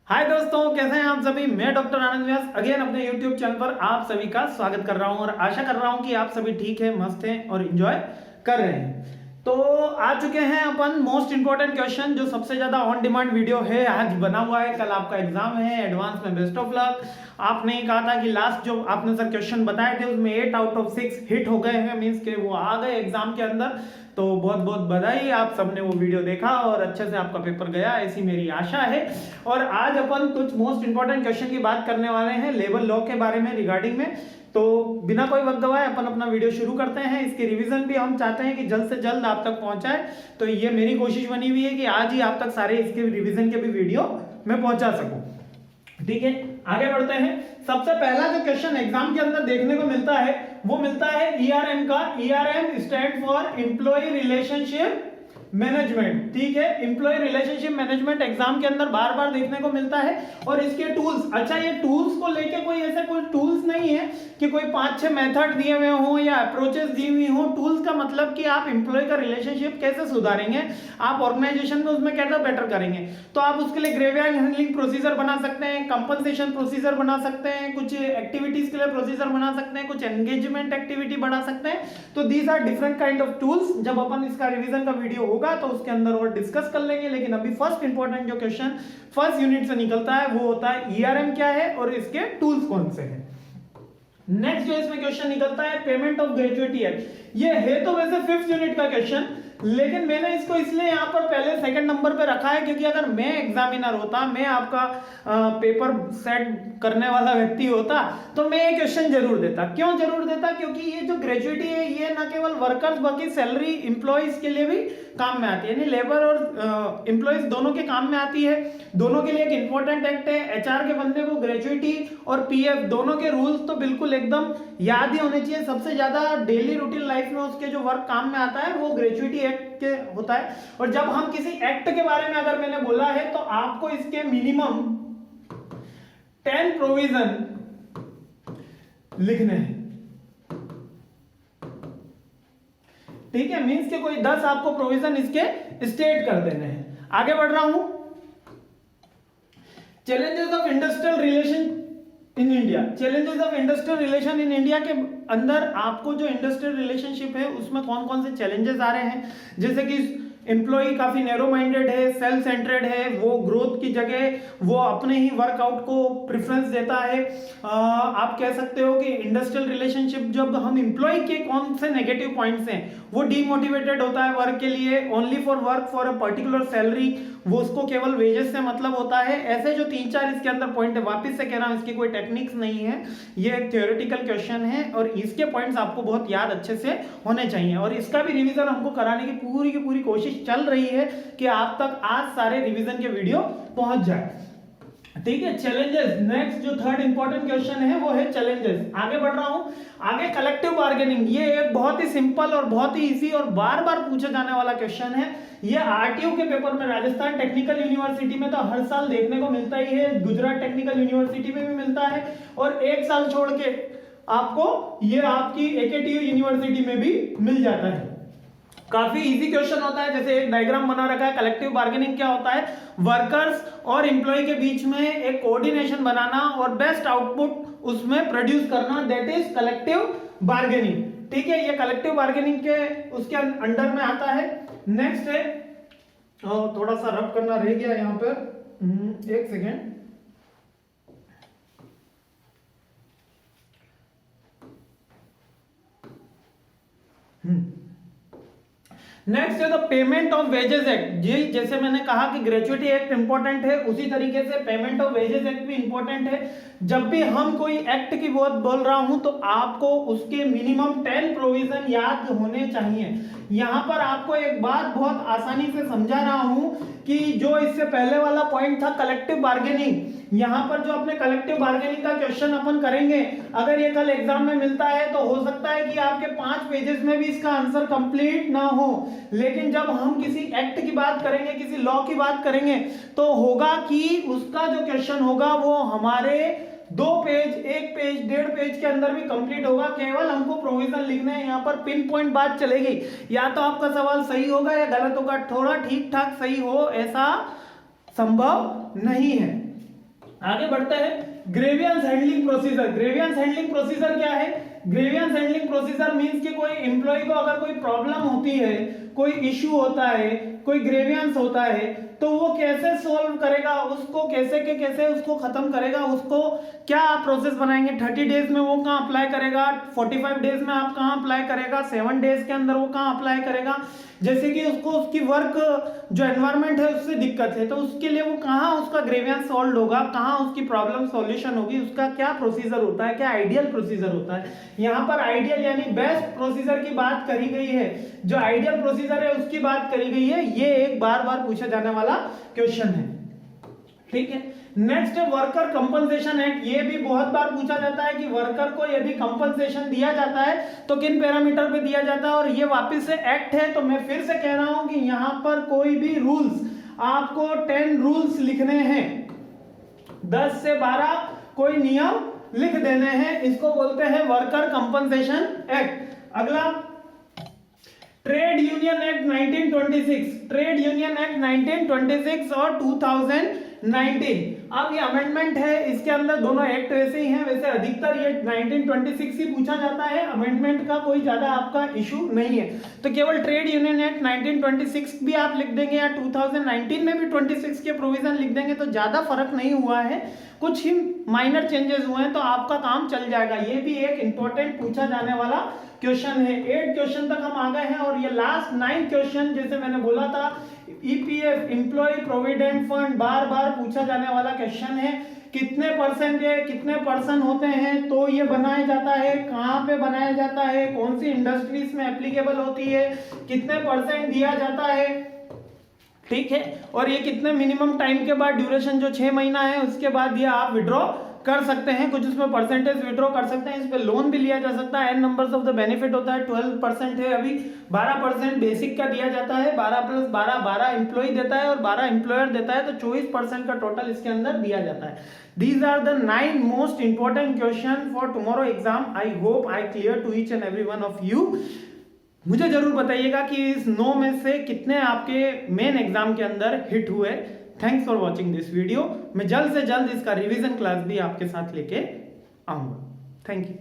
हाय दोस्तों, कैसे हैं आप सभी। मैं डॉक्टर आनंद व्यास अगेन अपने यूट्यूब चैनल पर आप सभी का स्वागत कर रहा हूं और आशा कर रहा हूं कि आप सभी ठीक है, मस्त हैं और एंजॉय कर रहे हैं। तो आ चुके हैं अपन मोस्ट इंपोर्टेंट क्वेश्चन, जो सबसे ज्यादा ऑन डिमांड वीडियो है, आज बना हुआ है। कल आपका एग्जाम है, एडवांस में बेस्ट ऑफ लक। आपने कहा था कि लास्ट जो आपने सर क्वेश्चन बताए थे उसमें 8 आउट ऑफ 6 हिट हो गए हैं, मीन्स के वो आ गए एग्जाम के अंदर। तो बहुत बहुत बधाई, आप सबने वो वीडियो देखा और अच्छे से आपका पेपर गया, ऐसी मेरी आशा है। और आज अपन कुछ मोस्ट इंपोर्टेंट क्वेश्चन की बात करने वाले हैं लेबर लॉ के बारे में, रिगार्डिंग में। तो बिना कोई वक्त गवाए अपन अपना वीडियो शुरू करते हैं। इसकी रिवीजन भी हम चाहते हैं कि जल्द से जल्द आप तक पहुंचाए, तो ये मेरी कोशिश बनी हुई है कि आज ही आप तक सारे इसके रिवीजन के भी वीडियो मैं पहुंचा सकूं। ठीक है, आगे बढ़ते हैं। सबसे पहला जो क्वेश्चन एग्जाम के अंदर देखने को मिलता है वो मिलता है ईआरएम का। ERM stand for employ relationship management. ठीक है, एम्प्लॉय रिलेशनशिप मैनेजमेंट एग्जाम के अंदर बार बार देखने को मिलता है। और इसके टूल्स, अच्छा ये टूल्स को लेके कोई ऐसे कोई टूल्स नहीं है कि कोई 5-6 मेथड दिए हुए हों या अप्रोचेस दी हुई हों। टूल्स का मतलब कि आप एम्प्लॉय का रिलेशनशिप कैसे सुधारेंगे, आप ऑर्गेनाइजेशन में उसमें कैसे बेटर करेंगे। तो आप उसके लिए ग्रेवियर्ड हैंडलिंग प्रोसीजर बना सकते हैं, कंपनसेशन प्रोसीजर बना सकते हैं, कुछ एक्टिविटीज के लिए प्रोसीजर बना सकते हैं, कुछ एंगेजमेंट एक्टिविटी बढ़ा सकते हैं। तो these are different kind of tools. जब अपन इसका रिवीजन का वीडियो होगा तो उसके अंदर और डिस्कस कर लेंगे। लेकिन अभी फर्स्ट इंपॉर्टेंट जो क्वेश्चन फर्स्ट यूनिट से निकलता है वो होता है ईआरएम क्या है और इसके टूल्स कौन से हैं। नेक्स्ट जो इसमें क्वेश्चन निकलता है पेमेंट ऑफ ग्रेजुएटी एक्ट। ये है तो वैसे 5th यूनिट का क्वेश्चन, लेकिन मैंने इसको इसलिए यहां पर पहले सेकंड नंबर पे रखा है क्योंकि अगर मैं एग्जामिनर होता, मैं आपका पेपर सेट करने वाला व्यक्ति होता, तो मैं ये क्वेश्चन जरूर देता। क्यों जरूर देता? क्योंकि ये जो ग्रेजुएटी है ये ना केवल वर्कर्स बल्कि सैलरी इंप्लॉइज के लिए भी काम में आती है, यानी लेबर और एम्प्लॉइज दोनों के काम में आती है। दोनों के लिए एक इंपॉर्टेंट एक्ट है। एचआर के बंदे को ग्रेजुएटी और पीएफ दोनों के रूल्स तो बिल्कुल एकदम याद ही होने चाहिए। सबसे ज्यादा डेली रूटीन लाइफ में उसके जो वर्क काम में आता है वो ग्रेजुएटी एक्ट के होता है। और जब हम किसी एक्ट के बारे में अगर मैंने बोला है तो आपको इसके मिनिमम 10 प्रोविजन लिखने हैं। ठीक है, मींस के कोई 10 आपको प्रोविजन इसके स्टेट कर देने हैं। आगे बढ़ रहा हूं। Challenges of industrial relation in India. Challenges of industrial relation in India के अंदर आपको जो इंडस्ट्रियल रिलेशनशिप है उसमें कौन कौन से चैलेंजेस आ रहे हैं, जैसे कि एम्प्लॉय काफी नैरो माइंडेड है, सेल्फ सेंटर्ड है, वो ग्रोथ की जगह वो अपने ही वर्कआउट को प्रेफरेंस देता है। आप कह सकते हो कि इंडस्ट्रियल रिलेशनशिप जब हम एम्प्लॉय के कौन से नेगेटिव पॉइंट्स हैं, वो डीमोटिवेटेड होता है वर्क के लिए, only for work for a particular salary, वो उसको केवल वेजेस से मतलब होता है। ऐसे जो 3-4 इसके अंदर पॉइंट है, वापस से कह रहा हूं इसकी कोई टेक्निक्स नहीं है, ये एक थ्योरेटिकल क्वेश्चन है और इसके पॉइंट्स आपको बहुत याद अच्छे से होने चाहिए। और इसका भी रिवीजन हमको कराने की पूरी कोशिश चल रही है कि आप तक आज सारे रिवीजन के वीडियो पहुंच जाए। ठीक है, चैलेंजेस। नेक्स्ट जो थर्ड इंपॉर्टेंट क्वेश्चन है वो है चैलेंजेस। आगे बढ़ रहा हूं। आगे कलेक्टिव बार्गेनिंग, ये एक बहुत ही सिंपल और बहुत ही इजी और बार बार पूछा जाने वाला क्वेश्चन है। ये आरटीओ के पेपर में, राजस्थान टेक्निकल यूनिवर्सिटी में तो हर साल देखने को मिलता ही है, गुजरात टेक्निकल यूनिवर्सिटी में भी मिलता है और एक साल छोड़ के आपको ये आपकी एकेटीयू यूनिवर्सिटी में भी मिल जाता है। काफी इजी क्वेश्चन होता है। जैसे एक डायग्राम बना रखा है, कलेक्टिव बार्गेनिंग क्या होता है, वर्कर्स और एम्प्लॉय के बीच में एक कोऑर्डिनेशन बनाना और बेस्ट आउटपुट उसमें प्रोड्यूस करना, दैट इज कलेक्टिव बार्गेनिंग। ठीक है, ये कलेक्टिव बार्गेनिंग के उसके अंडर में आता है। नेक्स्ट है, थोड़ा सा रब करना रह गया यहाँ पर, एक सेकेंड। नेक्स्ट है the payment of wages act. जी, जैसे मैंने कहा कि ग्रेजुएटी एक्ट इंपॉर्टेंट है, उसी तरीके से पेमेंट ऑफ वेजेस एक्ट भी इंपॉर्टेंट है। जब भी हम कोई एक्ट की बात बोल रहा हूं तो आपको उसके मिनिमम 10 प्रोविजन याद होने चाहिए। यहां पर आपको एक बात बहुत आसानी से समझा रहा हूं कि जो इससे पहले वाला पॉइंट था कलेक्टिव बार्गेनिंग, यहां पर जो अपने कलेक्टिव बार्गेनिंग का क्वेश्चन अपन करेंगे, अगर ये कल एग्जाम में मिलता है तो हो सकता है कि आपके 5 पेजेस में भी इसका आंसर कंप्लीट ना हो। लेकिन जब हम किसी एक्ट की बात करेंगे, किसी लॉ की बात करेंगे, तो होगा कि उसका जो क्वेश्चन होगा वो हमारे 2 पेज, 1 पेज, 1.5 पेज के अंदर भी कंप्लीट होगा। केवल हमको प्रोविजन लिखना है। यहाँ पर पिन पॉइंट बात चलेगी, या तो आपका सवाल सही होगा या गलत होगा, थोड़ा ठीक ठाक सही हो ऐसा संभव नहीं है। आगे बढ़ते हैं। Grievance handling procedure. Grievance handling procedure क्या है? ग्रेवियंस हैंडलिंग प्रोसीजर मींस कि कोई एम्प्लॉय को अगर कोई प्रॉब्लम होती है, कोई इश्यू होता है, कोई ग्रेवियंस होता है, तो वो कैसे सॉल्व करेगा, उसको कैसे उसको खत्म करेगा, उसको क्या आप प्रोसेस बनाएंगे। 30 डेज में वो कहाँ अप्लाई करेगा, 45 डेज में आप कहाँ अप्लाई करेगा, 7 डेज के अंदर वो कहाँ अप्लाई करेगा। जैसे कि उसको उसकी वर्क जो एनवायरमेंट है उससे दिक्कत है, तो उसके लिए वो कहाँ उसका ग्रेवियंस सॉल्व होगा, कहाँ उसकी प्रॉब्लम सॉल्यूशन होगी, उसका क्या प्रोसीजर होता है, क्या आइडियल प्रोसीजर होता है। यहाँ पर आइडियल यानी बेस्ट प्रोसीजर की बात करी गई है, जो आइडियल प्रोसीजर है उसकी बात करी गई है। ये एक बार बार पूछा जाने वाला क्वेश्चन है, ठीक है। नेक्स्ट है वर्कर कंपनसेशन एक्ट। ये भी बहुत बार पूछा जाता है कि वर्कर को यदि कंपनसेशन दिया जाता है तो किन पैरामीटर पे दिया जाता है, और ये वापस से एक्ट है, तो मैं फिर से कह रहा हूं कि यहां पर कोई भी रूल्स आपको 10 रूल्स लिखने हैं, 10 से 12 कोई नियम लिख देने हैं, इसको बोलते हैं वर्कर कंपनसेशन एक्ट। अगला trade union act 1926, trade union act 1926 और 2019। अब ये अमेंडमेंट है, इसके अंदर दोनों एक्ट ऐसे ही हैं, वैसे अधिकतर ये 1926 ही पूछा जाता है, अमेंडमेंट का कोई ज्यादा आपका इशू नहीं है, तो केवल ट्रेड यूनियन एक्ट 1926 भी आप लिख देंगे या 2019 में भी 26 के प्रोविजन लिख देंगे तो ज्यादा फर्क नहीं हुआ है, कुछ ही माइनर चेंजेस हुए हैं, तो आपका काम चल जाएगा। ये भी एक इंपॉर्टेंट पूछा जाने वाला क्वेश्चन है। 8 क्वेश्चन तक हम आ गए हैं, और ये लास्ट 9 क्वेश्चन जैसे मैंने बोला था, ईपीएफ एम्प्लॉय प्रोविडेंट फंड बार बार पूछा जाने वाला क्वेश्चन है। कितने परसेंट है, कितने पर्सन होते हैं तो ये बनाया जाता है, कहाँ पे बनाया जाता है, कौन सी इंडस्ट्रीज में एप्लीकेबल होती है, कितने परसेंट दिया जाता है, ठीक है, और ये कितने मिनिमम टाइम के बाद ड्यूरेशन जो 6 महीना है उसके बाद ये आप विड्रॉ कर सकते हैं, कुछ उसमें परसेंटेज विड्रॉ कर सकते हैं, इस पे लोन भी लिया जा सकता है। An numbers of the benefit होता है, 12% है अभी, 12% बेसिक का दिया जाता है, 12 + 12 12 एम्प्लॉय देता है और 12 एम्प्लॉयर देता है, तो 24% का टोटल इसके अंदर दिया जाता है। These are the 9 most important question for tomorrow exam. I hope I clear to each and every one of you. मुझे जरूर बताइएगा कि इस 9 में से कितने आपके मेन एग्जाम के अंदर हिट हुए। Thanks for watching this video. मैं जल्द से जल्द इसका रिवीजन क्लास भी आपके साथ लेके आऊंगा। Thank you.